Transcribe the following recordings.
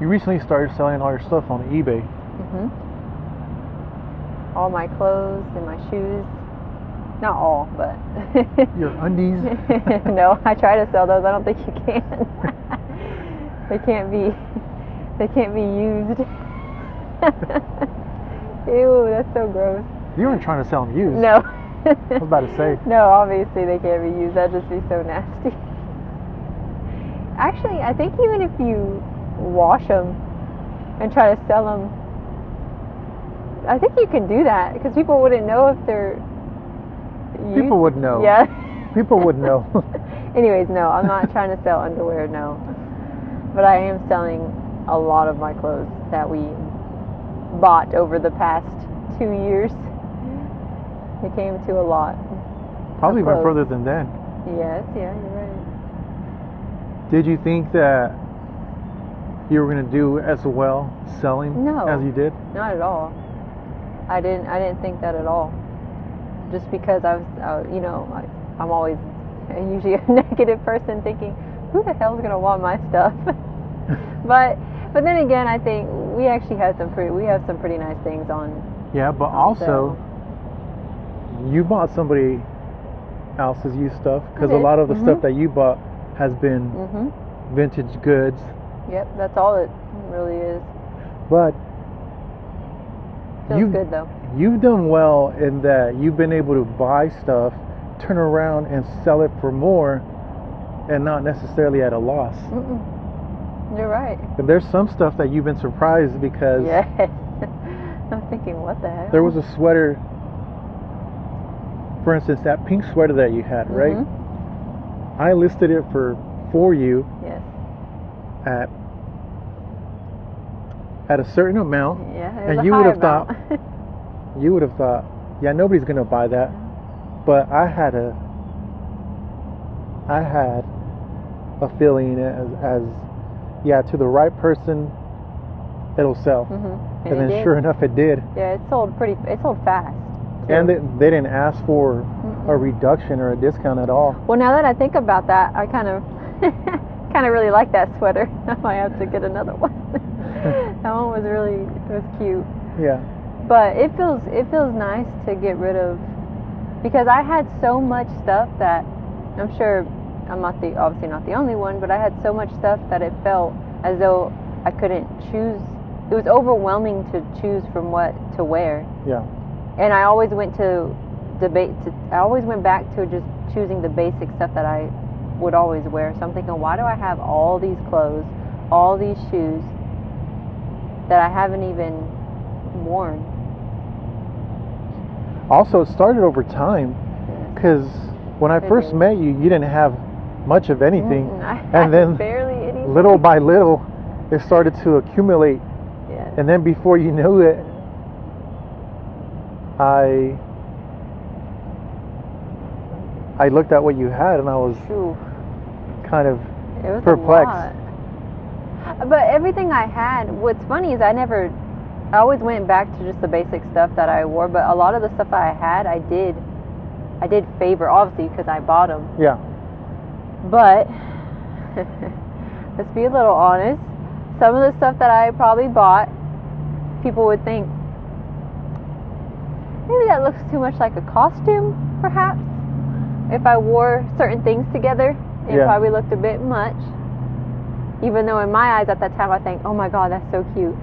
You recently started selling all your stuff on eBay. All my clothes and my shoes. Not all, but Your undies. No, I try to sell those. I don't think you can. They can't be used. Ew, that's so gross. You weren't trying to sell them used. No. I was about to say. No, obviously they can't be used. That'd just be so nasty. Actually, I think even if you wash them and try to sell them, I think you can do that because people wouldn't know if they're used. People would know. Yeah. People would know. Anyways, no, I'm not trying to sell underwear, no. But I am selling a lot of my clothes that we bought over the past 2 years. It came to a lot. Probably went further than that. Yes, yeah, you're right. Did you think that you were going to do as well selling as you did? Not at all. I didn't think that at all. Just because I'm usually a negative person thinking, who the hell's going to want my stuff? but then again, I think we actually have some pretty nice things on. Yeah, but also you bought somebody else's used stuff because a lot of the stuff that you bought has been vintage goods. Yep, that's all it really is. But feels good though. You've done well in that you've been able to buy stuff, turn around and sell it for more, and not necessarily at a loss. You're right. And there's some stuff that you've been surprised because. Yes. I'm thinking, what the heck? There was a sweater, for instance, that pink sweater that you had, right? I listed it for you. Yes. At a certain amount. Yeah. And you would have thought. You would have thought, yeah, nobody's gonna buy that. But I had a feeling as to the right person, it'll sell. And then sure enough, it did. Yeah, it sold fast. Too. And they didn't ask for a reduction or a discount at all. Well, now that I think about that, I kind of really like that sweater. I might have to get another one. That one was cute. Yeah. But it feels nice to get rid of, because I had so much stuff that I'm sure I'm obviously not the only one, but I had so much stuff that it felt as though I couldn't choose. It was overwhelming to choose from what to wear. Yeah. And I always went back to just choosing the basic stuff that I would always wear. So I'm thinking, why do I have all these clothes, all these shoes that I haven't even worn? Also, it started over time, because when I first met you, you didn't have much of anything, and then barely anything. Little by little, it started to accumulate. Yes. And then before you knew it, I looked at what you had, and I was kind of perplexed. A lot. But everything I had, what's funny is I always went back to just the basic stuff that I wore, but a lot of the stuff I had, I did favor, obviously, because I bought them. Yeah. But let's be a little honest. Some of the stuff that I probably bought, people would think, maybe that looks too much like a costume, perhaps. If I wore certain things together, it probably looked a bit much. Even though in my eyes at that time I think, oh my God, that's so cute.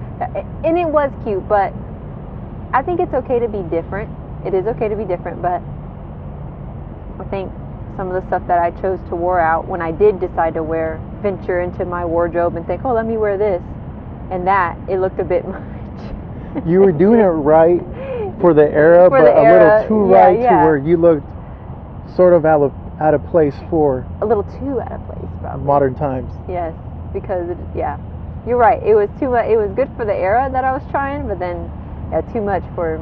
And it was cute, but I think it's okay to be different. It is okay to be different, but I think some of the stuff that I chose to wear out when I did decide to venture into my wardrobe and think, oh, let me wear this and that, it looked a bit much. You were doing it right for the era, but a little too right to where you looked sort of out of place for a little too out of place, probably. Modern times. Yes, because you're right. It was too much. It was good for the era that I was trying, but then too much for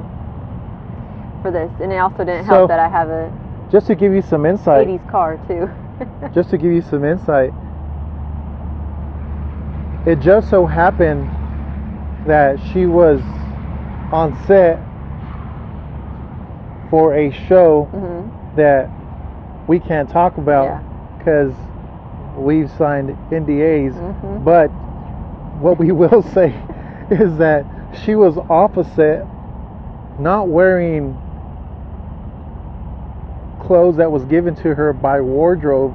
this, and it also didn't help that I have a just to give you some insight 80s car too. Just to give you some insight, it just so happened that she was on set for a show that we can't talk about because we've signed NDAs, but what we will say is that she was off a set, not wearing clothes that was given to her by wardrobe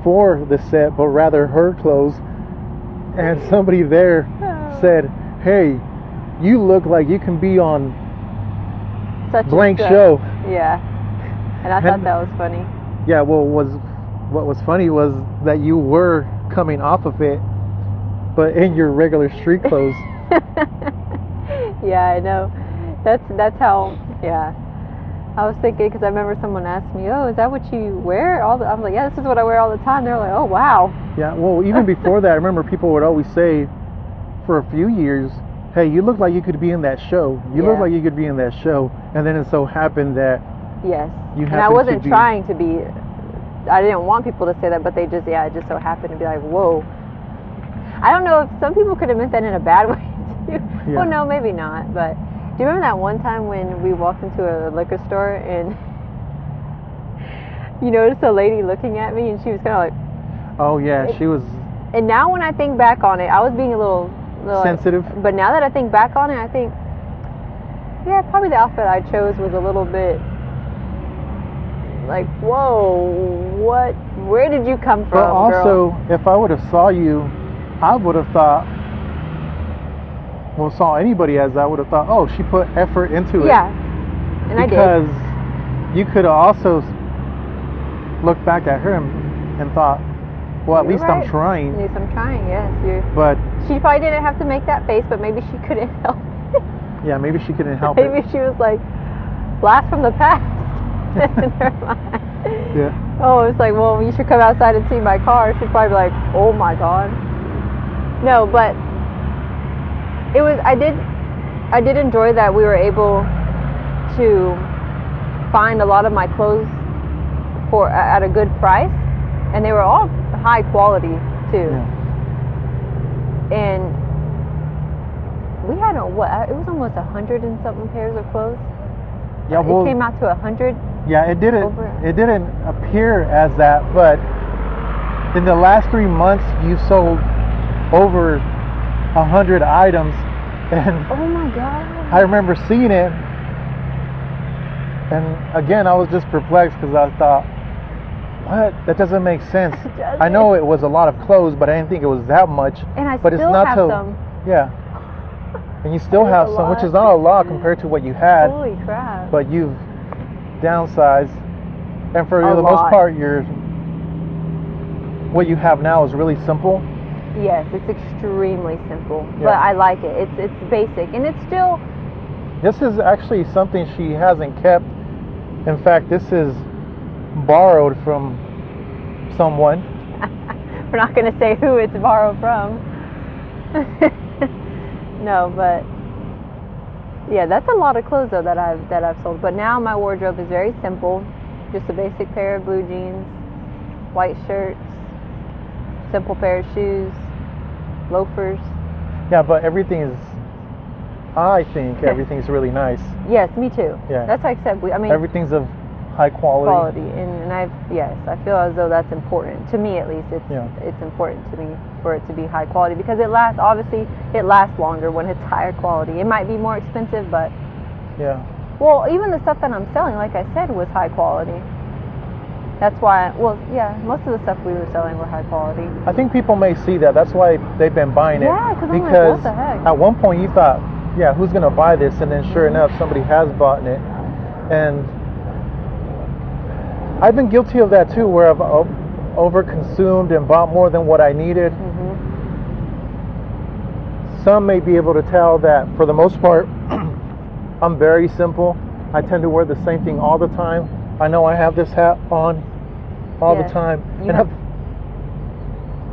for the set, but rather her clothes. And somebody there said, "Hey, you look like you can be on such blank show." Yeah. And I thought that was funny. Yeah, well, what was funny was that you were coming off of it, but in your regular street clothes. Yeah, I know. That's how. Yeah, I was thinking, because I remember someone asked me, "Oh, is that what you wear?" I was like, "Yeah, this is what I wear all the time." They're like, "Oh, wow." Yeah, well, even before that, I remember people would always say, for a few years, "Hey, you look like you could be in that show. You look like you could be in that show." And then it so happened that and I wasn't trying to be. I didn't want people to say that, but they just it just so happened to be like, "Whoa." I don't know if some people could have meant that in a bad way too. Yeah. Well, no, maybe not. But do you remember that one time when we walked into a liquor store and you noticed a lady looking at me and she was kind of like, "Oh yeah, she was." And now when I think back on it, I was being a little sensitive. But now that I think back on it, I think, yeah, probably the outfit I chose was a little bit like, whoa, what? Where did you come from? But also, girl? If I would have saw you, I would have thought, well, saw anybody as I would have thought, oh, she put effort into it. Yeah, and I did. Because you could have also looked back at her and thought, well, at least right. I'm trying. At least I'm trying, yes. But she probably didn't have to make that face, but maybe she couldn't help it. Yeah, maybe she couldn't help it. Maybe she was like, blast from the past. Never mind. Yeah. Oh, it's like, well, you should come outside and see my car. She'd probably be like, oh my God. No, but it was. I did enjoy that we were able to find a lot of my clothes at a good price, and they were all high quality too. Yeah. And we had it was almost 100 and something pairs of clothes. Yeah, well, it came out to 100. Yeah, it didn't appear as that, but in the last 3 months you sold over 100 items, and oh my God, I remember seeing it, and again I was just perplexed because I thought, what? That doesn't make sense. I know it was a lot of clothes, but I didn't think it was that much. And I but still it's not have some. Yeah. And you still have some, which is not a lot compared to what you had. Holy crap. But you've downsized. And for the most part, what you have now is really simple. Yes, it's extremely simple. Yeah. But I like it. It's basic. And it's still... This is actually something she hasn't kept. In fact, this is borrowed from someone. We're not going to say who it's borrowed from. No, but yeah, that's a lot of clothes though that I've sold. But now my wardrobe is very simple, just a basic pair of blue jeans, white shirts, simple pair of shoes, loafers. Yeah, but I think everything's really nice. Yes, me too. Yeah, that's like I said. Everything's of high quality. And I feel as though that's important to me. At least it's important to me for it to be high quality, because it lasts longer when it's higher quality. It might be more expensive, but yeah. Well, even the stuff that I'm selling, like I said, was high quality. That's why. Most of the stuff we were selling were high quality. I think people may see that. That's why they've been buying it. Yeah, because I'm like, what the heck? At one point you thought, yeah, who's gonna buy this? And then sure enough, somebody has bought it. And I've been guilty of that too, where I've overconsumed and bought more than what I needed. Mm-hmm. Some may be able to tell that for the most part, I'm very simple. I tend to wear the same thing all the time. I know I have this hat on all the time. And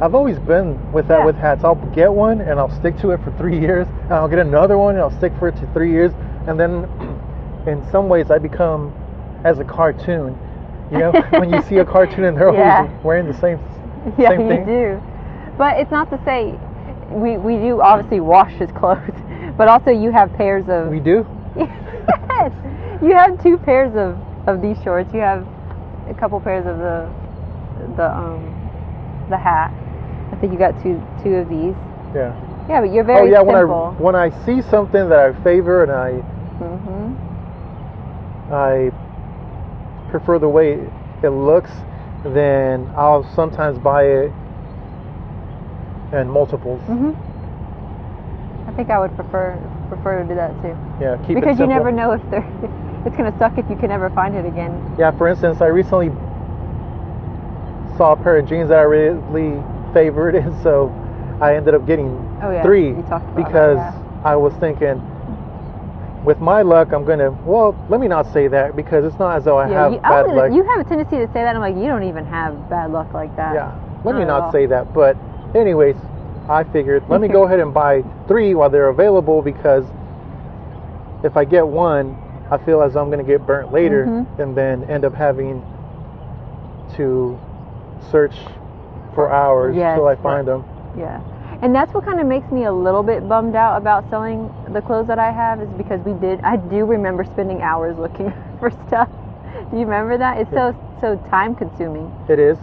I've always been with that with hats. I'll get one and I'll stick to it for 3 years, and I'll get another one and I'll stick for it to 3 years, and then in some ways I become as a cartoon. You know, when you see a cartoon and they're always wearing the same thing. Yeah, you do. But it's not to say we do obviously wash his clothes, but also you have pairs of... We do? Yes. You have 2 pairs of these shorts. You have a couple pairs of the hat. I think you got two of these. Yeah. Yeah, but you're very simple. When I see something that I favor and I prefer the way it looks, then I'll sometimes buy it in multiples. I think I would prefer to do that too. Yeah, keep it because you simple. never know if it's gonna suck if you can never find it again. Yeah, for instance, I recently saw a pair of jeans that I really favored, and so I ended up getting 3 because I was thinking, with my luck, I'm gonna. Well, let me not say that because it's not as though I have bad luck. You have a tendency to say that. I'm like, you don't even have bad luck like that. Yeah, let me not say that. But anyways, I figured let me go ahead and buy 3 while they're available, because if I get one, I feel as though I'm gonna get burnt later and then end up having to search for hours till I find them. Yeah. And that's what kind of makes me a little bit bummed out about selling the clothes that I have, is because I do remember spending hours looking for stuff. Do you remember that? It's so time consuming. It is.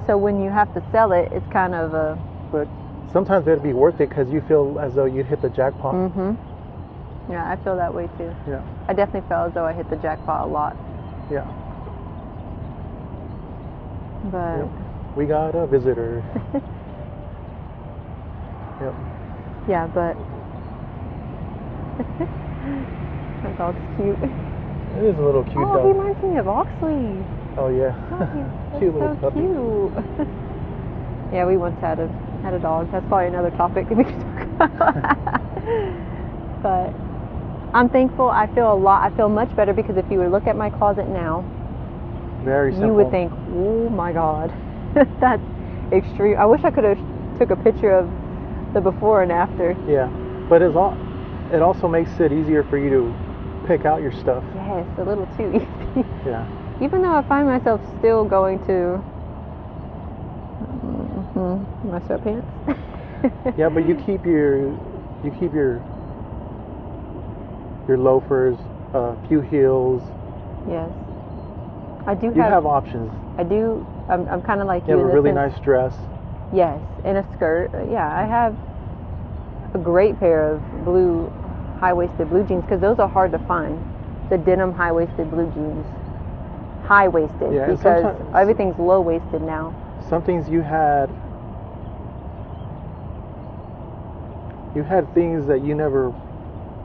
So when you have to sell it, it's kind of a... But sometimes it'd be worth it because you feel as though you'd hit the jackpot. Yeah, I feel that way too. Yeah. I definitely felt as though I hit the jackpot a lot. Yeah. But... We got a visitor. Yep. Yeah, but my dog's cute. It is a little cute dog. Oh, he reminds me of Oxley. Oh yeah. Oh, cute little puppy. Cute. Yeah, we once had a dog. That's probably another topic we could talk about. But I'm thankful. I feel much better, because if you would look at my closet now, very simple, you would think, oh my God, that's extreme. I wish I could have took a picture of the before and after. Yeah, but it also makes it easier for you to pick out your stuff. Yes, a little too easy. Yeah. Even though I find myself still going to my sweatpants. Yeah, but you keep your loafers, few heels. Yes. I do. You have options. I do. I'm kind of like you. You have a really nice dress. Yes, and a skirt. Yeah, I have a great pair of blue high-waisted blue jeans, because those are hard to find. The denim high-waisted blue jeans. High-waisted, because everything's low-waisted now. Some things you had things that you never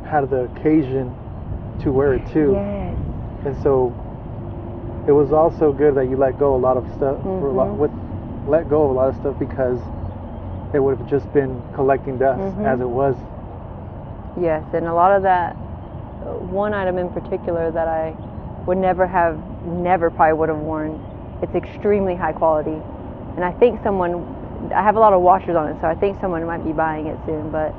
had the occasion to wear it to. Yes. And so it was also good that you let go a lot of stuff, let go of a lot of stuff, because it would have just been collecting dust as it was. Yes, and a lot of that, one item in particular that I would never probably would have worn, it's extremely high quality. And I think I have a lot of washers on it, so I think someone might be buying it soon, but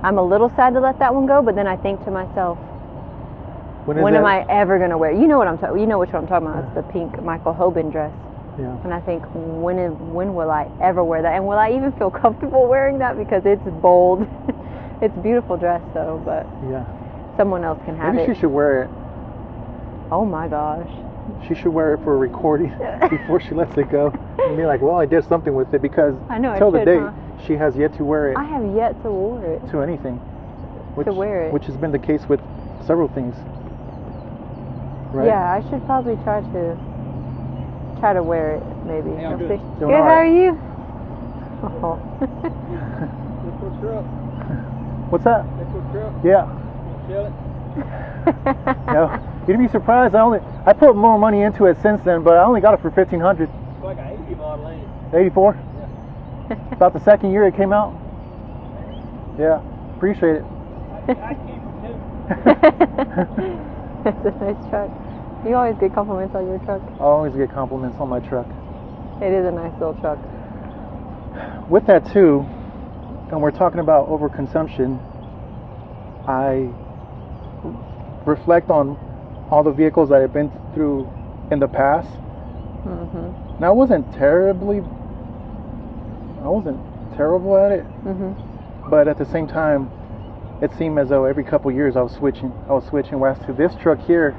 I'm a little sad to let that one go, but then I think to myself, when am I ever going to wear it? You know which one I'm talking about. It's the pink Michael Hoban dress. Yeah. And I think, when will I ever wear that? And will I even feel comfortable wearing that? Because it's bold. It's a beautiful dress, though, but someone else can have it. Maybe she should wear it. Oh, my gosh. She should wear it for a recording before she lets it go. And be like, well, I did something with it, because till the date, she has yet to wear it. I have yet to wear it. To anything. Which has been the case with several things. Right? Yeah, I should probably try to wear it, maybe. Hey, I'm Good, good. how are you? Oh. What's that? That's your truck? Yeah. You sell it? No. You'd be surprised. I put more money into it since then, but I only got it for $1,500. It's like an 80 model, ain't it? 84. Yeah. About the second year it came out. Yeah. Appreciate it. I keep it too. It's a nice truck. You always get compliments on your truck. I always get compliments on my truck. It is a nice little truck. With that too, and we're talking about overconsumption, I reflect on all the vehicles that I've been through in the past. Now I wasn't terrible at it, but at the same time, it seemed as though every couple years I was switching. Whereas to this truck here,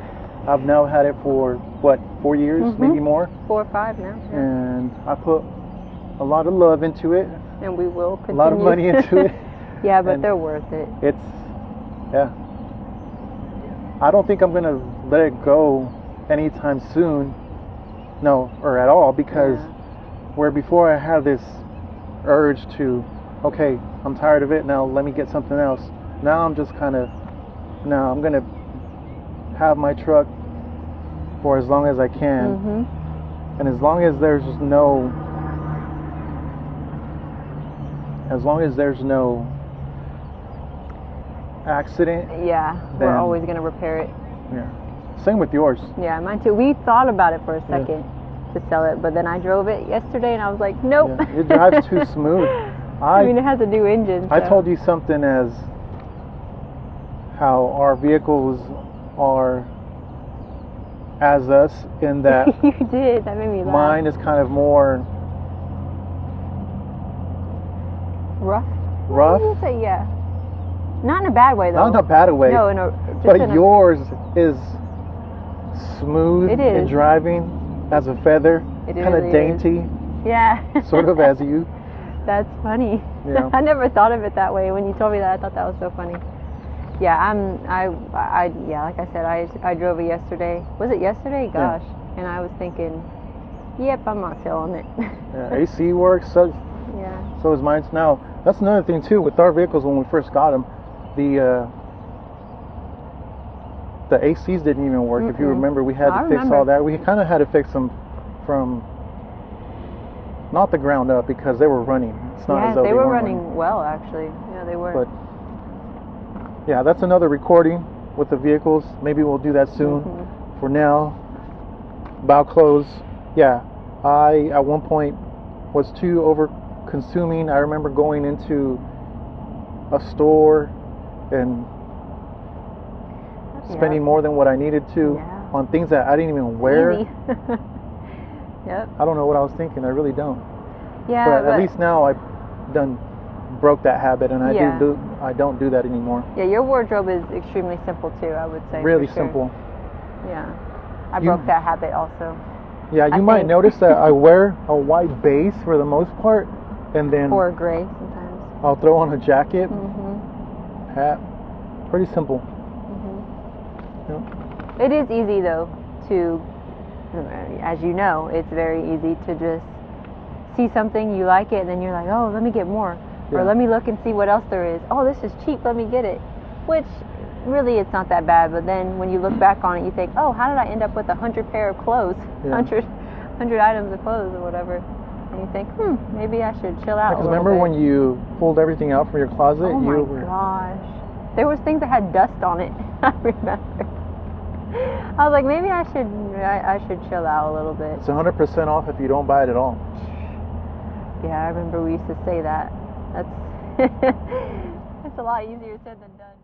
I've now had it for 4 years, maybe more. 4 or 5 now. Yeah. And I put a lot of love into it. And we will continue. a lot of money into it. Yeah, but And they're worth it. Yeah. I don't think I'm gonna let it go anytime soon. No, or at all, because where before I had this urge to, okay, I'm tired of it now, let me get something else. Now I'm just kind of, no, I'm gonna have my truck for as long as I can, and as long as there's no accident, we're always gonna repair it. Same with yours. Yeah, mine too. We thought about it for a second to sell it, but then I drove it yesterday and I was like, nope. It drives too smooth. I mean, it has a new engine. I told you something as how our vehicles are as us in that you did. That made me laugh. mine is kind of more rough. rough. You say, yeah. Not in a bad way though. Not in a bad way. No, but yours is smooth in driving as a feather, kind of dainty. Yeah. Sort of as you. That's funny. Yeah. I never thought of it that way. When you told me that, I thought that was so funny. Yeah, like I said, I drove it yesterday. Was it yesterday? Gosh. Yeah. And I was thinking, yep, I'm not selling it. AC works. So is mine. Now, that's another thing too with our vehicles when we first got them. The ACs didn't even work. If you remember, we had to fix all that. We kind of had to fix them from not the ground up because they were running. It's not as though they were running well, actually. Yeah, they were. But yeah, that's another recording with the vehicles. Maybe we'll do that soon. For now, bow close. Yeah, I at one point was too over consuming. I remember going into a store and spending more than what I needed to on things that I didn't even wear. Yep. I don't know what I was thinking. I really don't. Yeah. But at least now I've broke that habit, and I don't do that anymore. Yeah, your wardrobe is extremely simple too, I would say. Really simple. Yeah. I broke that habit also. Yeah, you might notice that I wear a white base for the most part, and then or gray sometimes. I'll throw on a jacket, hat. Pretty simple. It is easy though to, as you know, it's very easy to just see something, you like it, and then you're like, oh, let me get more. Or let me look and see what else there is. Oh, this is cheap, let me get it. Which, really, it's not that bad. But then when you look back on it, you think, oh, how did I end up with 100 pair of clothes? 100 items of clothes or whatever. And you think, maybe I should chill out a little remember bit. when you pulled everything out from your closet? Oh my gosh. There was things that had dust on it. I remember. I was like, maybe I should chill out a little bit. It's 100% off if you don't buy it at all. Yeah, I remember we used to say that. That's it's a lot easier said than done.